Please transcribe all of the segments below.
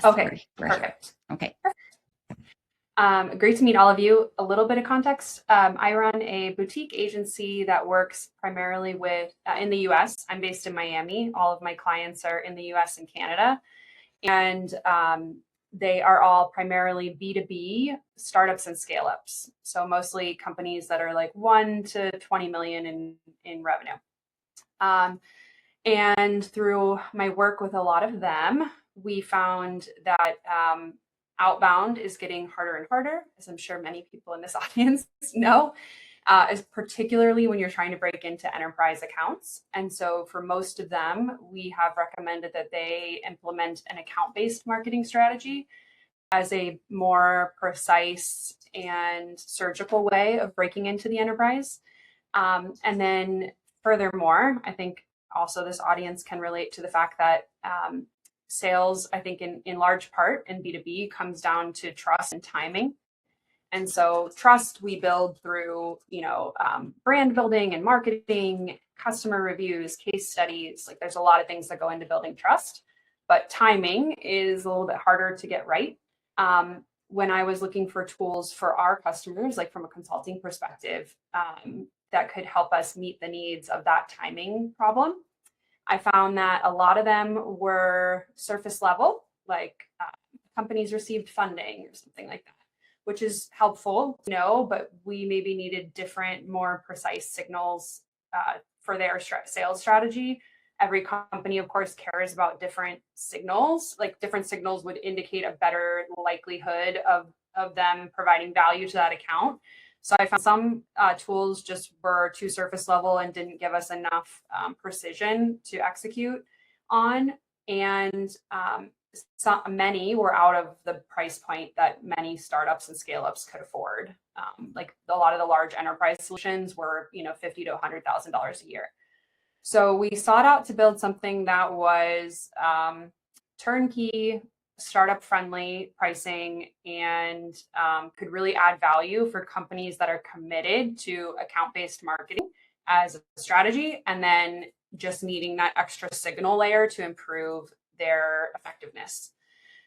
Okay, perfect. Okay. Great to meet all of you. A little bit of context. I run a boutique agency that works primarily with in the US. I'm based in Miami. All of my clients are in the US and Canada. And they are all primarily B2B startups and scale ups. So mostly companies that are like 1 to 20 million in revenue. And through my work with a lot of them, we found that outbound is getting harder and harder, as I'm sure many people in this audience know, is particularly when you're trying to break into enterprise accounts. And so for most of them, we have recommended that they implement an account-based marketing strategy as a more precise and surgical way of breaking into the enterprise. And then furthermore, I think also this audience can relate to the fact that sales, I think in large part in B2B comes down to trust and timing. And so trust we build through, brand building and marketing, customer reviews, case studies. Like there's a lot of things that go into building trust, but timing is a little bit harder to get right. When I was looking for tools for our customers, like from a consulting perspective, that could help us meet the needs of that timing problem, I found that a lot of them were surface level, like companies received funding or something like that, which is helpful to know, but we maybe needed different, more precise signals for their sales strategy. Every company, of course, cares about different signals. Like different signals would indicate a better likelihood of them providing value to that account. So I found some tools just were too surface level and didn't give us enough precision to execute on. And many were out of the price point that many startups and scale ups could afford. Like a lot of the large enterprise solutions were, $50,000 to $100,000 a year. So we sought out to build something that was turnkey, startup friendly pricing, and could really add value for companies that are committed to account-based marketing as a strategy, and then just needing that extra signal layer to improve their effectiveness.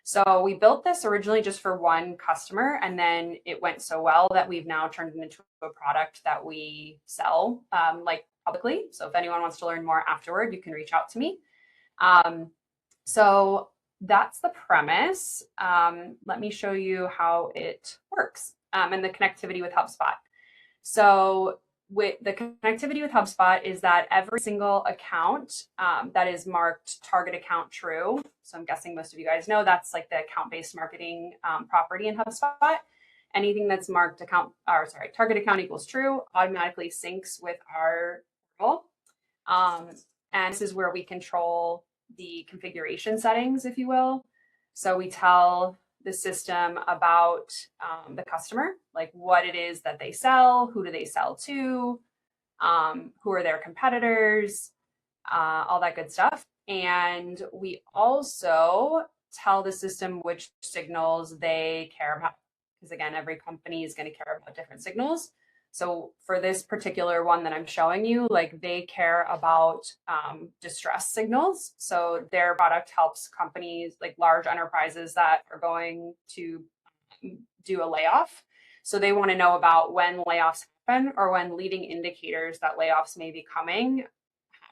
So we built this originally just for one customer, and then it went so well that we've now turned it into a product that we sell publicly. So if anyone wants to learn more afterward, you can reach out to me. So that's the premise. Let me show you how it works and the connectivity with HubSpot. So with the connectivity with HubSpot is that every single account that is marked target account true. So I'm guessing most of you guys know that's like the account-based marketing property in HubSpot. Anything that's marked target account equals true automatically syncs with our portal. And this is where we control the configuration settings, if you will. So we tell the system about the customer, like what it is that they sell, who do they sell to, who are their competitors, all that good stuff. And we also tell the system which signals they care about, because again, every company is going to care about different signals. So for this particular one that I'm showing you, like they care about distress signals. So their product helps companies like large enterprises that are going to do a layoff. So they want to know about when layoffs happen or when leading indicators that layoffs may be coming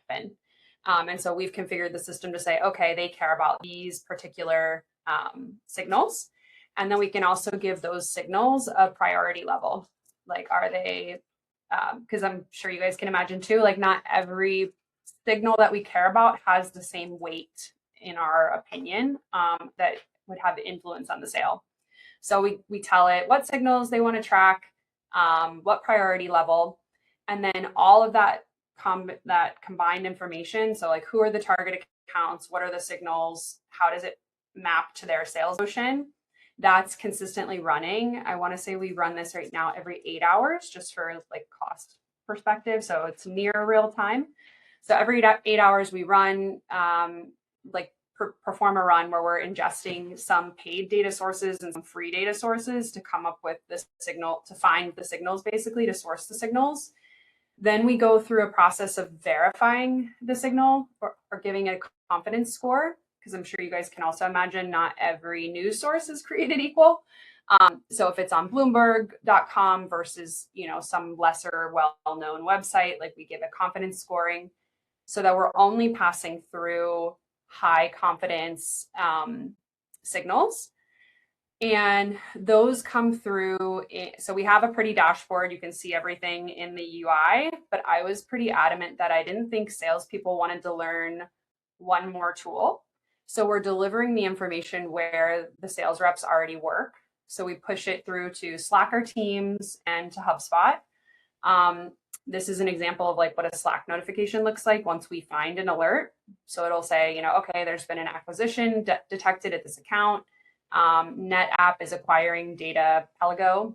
happen. And so we've configured the system to say, okay, they care about these particular signals. And then we can also give those signals a priority level. Like, are they, because I'm sure you guys can imagine too, like not every signal that we care about has the same weight in our opinion that would have influence on the sale. So we tell it what signals they want to track, what priority level, and then all of that combined information. So like who are the target accounts, what are the signals, how does it map to their sales motion? That's consistently running. I want to say we run this right now every 8 hours just for like cost perspective. So it's near real time. So every 8 hours we run, perform a run where we're ingesting some paid data sources and some free data sources to come up with this signal, to find the signals, basically to source the signals. Then we go through a process of verifying the signal or giving it a confidence score, because I'm sure you guys can also imagine not every news source is created equal. So if it's on Bloomberg.com versus, some lesser well-known website, like we give a confidence scoring so that we're only passing through high confidence signals. And those come through. So we have a pretty dashboard. You can see everything in the UI, but I was pretty adamant that I didn't think salespeople wanted to learn one more tool. So we're delivering the information where the sales reps already work. So we push it through to Slack or Teams and to HubSpot. This is an example of like what a Slack notification looks like once we find an alert. So it'll say, okay, there's been an acquisition detected at this account. NetApp is acquiring data Pelago.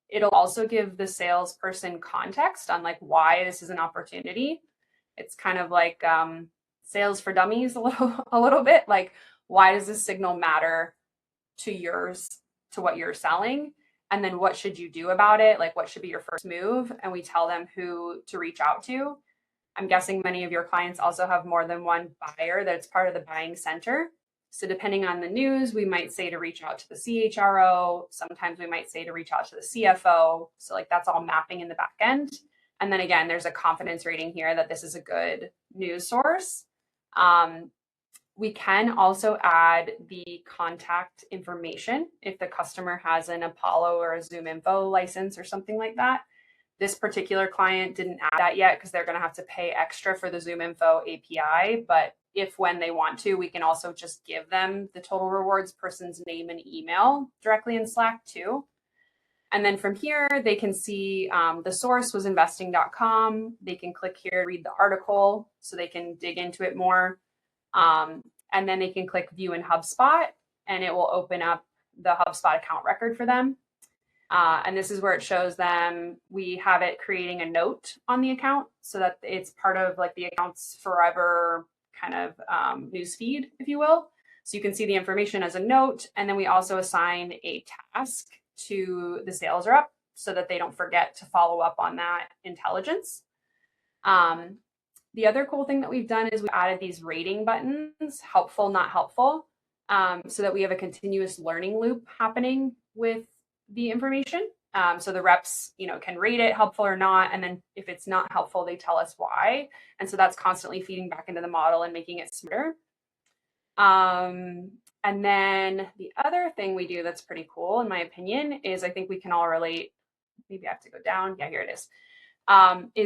It'll also give the salesperson context on like why this is an opportunity. It's kind of like sales for dummies a little bit. Like, why does this signal matter to what you're selling? And then what should you do about it? Like, what should be your first move? And we tell them who to reach out to. I'm guessing many of your clients also have more than one buyer that's part of the buying center. So depending on the news, we might say to reach out to the CHRO. Sometimes we might say to reach out to the CFO. So like that's all mapping in the back end. And then again, there's a confidence rating here that this is a good news source. We can also add the contact information if the customer has an Apollo or a Zoom Info license or something like that. This particular client didn't add that yet because they're going to have to pay extra for the Zoom Info API. But when they want to, we can also just give them the total rewards person's name and email directly in Slack too. And then from here, they can see the source was investing.com. They can click here, read the article so they can dig into it more. And then they can click view in HubSpot and it will open up the HubSpot account record for them. And this is where it shows them, we have it creating a note on the account so that it's part of like the account's forever kind of news feed, if you will. So you can see the information as a note. And then we also assign a task to the sales rep so that they don't forget to follow up on that intelligence. The other cool thing that we've done is we added these rating buttons, helpful, not helpful, so that we have a continuous learning loop happening with the information. So the reps, can rate it helpful or not. And then if it's not helpful, they tell us why. And so that's constantly feeding back into the model and making it smarter. And then the other thing we do that's pretty cool, in my opinion, is I think we can all relate. Maybe I have to go down. Yeah, here it is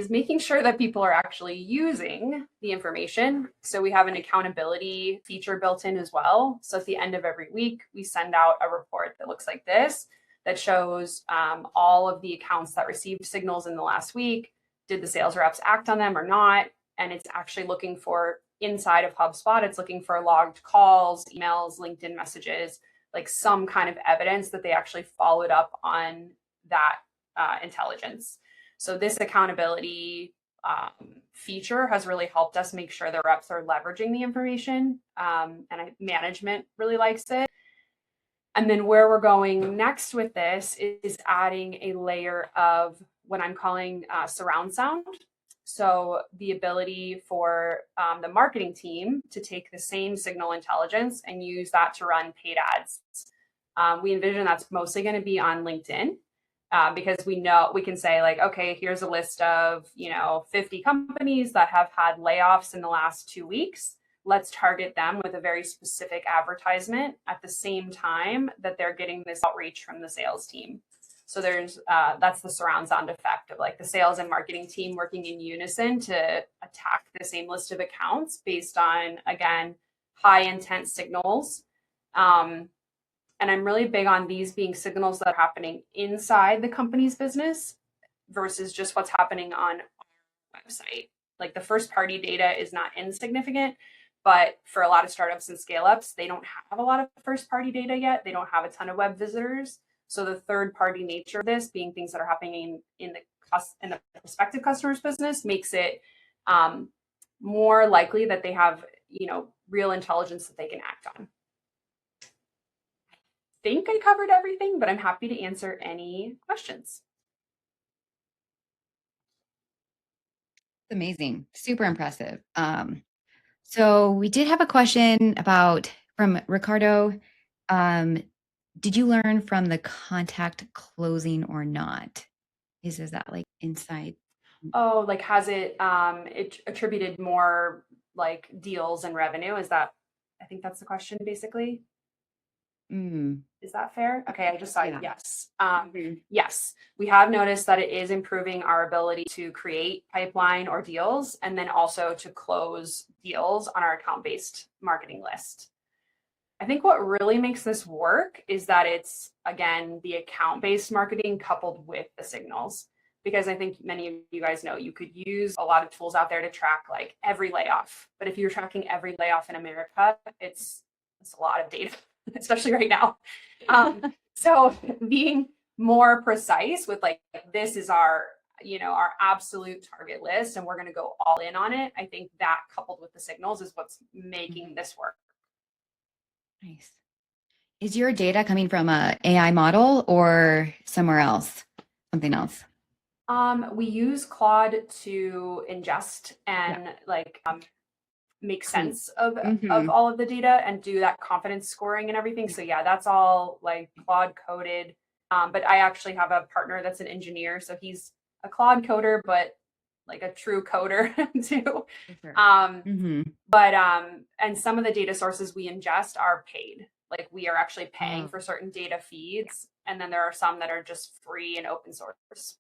making sure that people are actually using the information. So we have an accountability feature built in as well. So at the end of every week, we send out a report that looks like this, that shows all of the accounts that received signals in the last week. Did the sales reps act on them or not? And it's actually looking for, inside of HubSpot, it's looking for logged calls, emails, LinkedIn messages, like some kind of evidence that they actually followed up on that intelligence. So this accountability feature has really helped us make sure the reps are leveraging the information, and management really likes it. And then where we're going next with this is adding a layer of what I'm calling surround sound. So the ability for the marketing team to take the same signal intelligence and use that to run paid ads. We envision that's mostly going to be on LinkedIn. Because we know we can say like, okay, here's a list of, 50 companies that have had layoffs in the last 2 weeks. Let's target them with a very specific advertisement at the same time that they're getting this outreach from the sales team. So there's that's the surround sound effect of like the sales and marketing team working in unison to attack the same list of accounts based on, again, high intent signals. And I'm really big on these being signals that are happening inside the company's business versus just what's happening on our website. Like the first party data is not insignificant, but for a lot of startups and scale ups, they don't have a lot of first party data yet. They don't have a ton of web visitors. So the third party nature of this being things that are happening in the prospective customer's business makes it more likely that they have, real intelligence that they can act on. Think I covered everything, but I'm happy to answer any questions. Amazing. Super impressive. So we did have a question from Ricardo. Um, did you learn from the contact closing or not? Is that like inside? Oh, like has it attributed more like deals and revenue? Is that I think that's the question basically. Mm, Is that fair? Okay, I just saw yeah. yes. Mhm. Yes, we have noticed that it is improving our ability to create pipeline or deals and then also to close deals on our account-based marketing list. I think what really makes this work is that it's, again, the account-based marketing coupled with the signals. Because I think many of you guys know you could use a lot of tools out there to track like every layoff. But if you're tracking every layoff in America, it's a lot of data, especially right now. So being more precise with like this is our our absolute target list and we're going to go all in on it. I think that coupled with the signals is what's making Mhm. this work. Nice. Is your data coming from a AI model or somewhere else? Something else? We use Claude to ingest Yeah. and like make Clean. sense of Mm-hmm. all of the data and do that confidence scoring and everything. Yeah. So yeah, that's all like Claude coded. But I actually have a partner that's an engineer, so he's a Claude coder, but like a true coder too. For sure. Um, Mm-hmm. but and some of the data sources we ingest are paid. Like we are actually paying Oh, for certain data yeah. feeds, and then there are some that are just free and open source.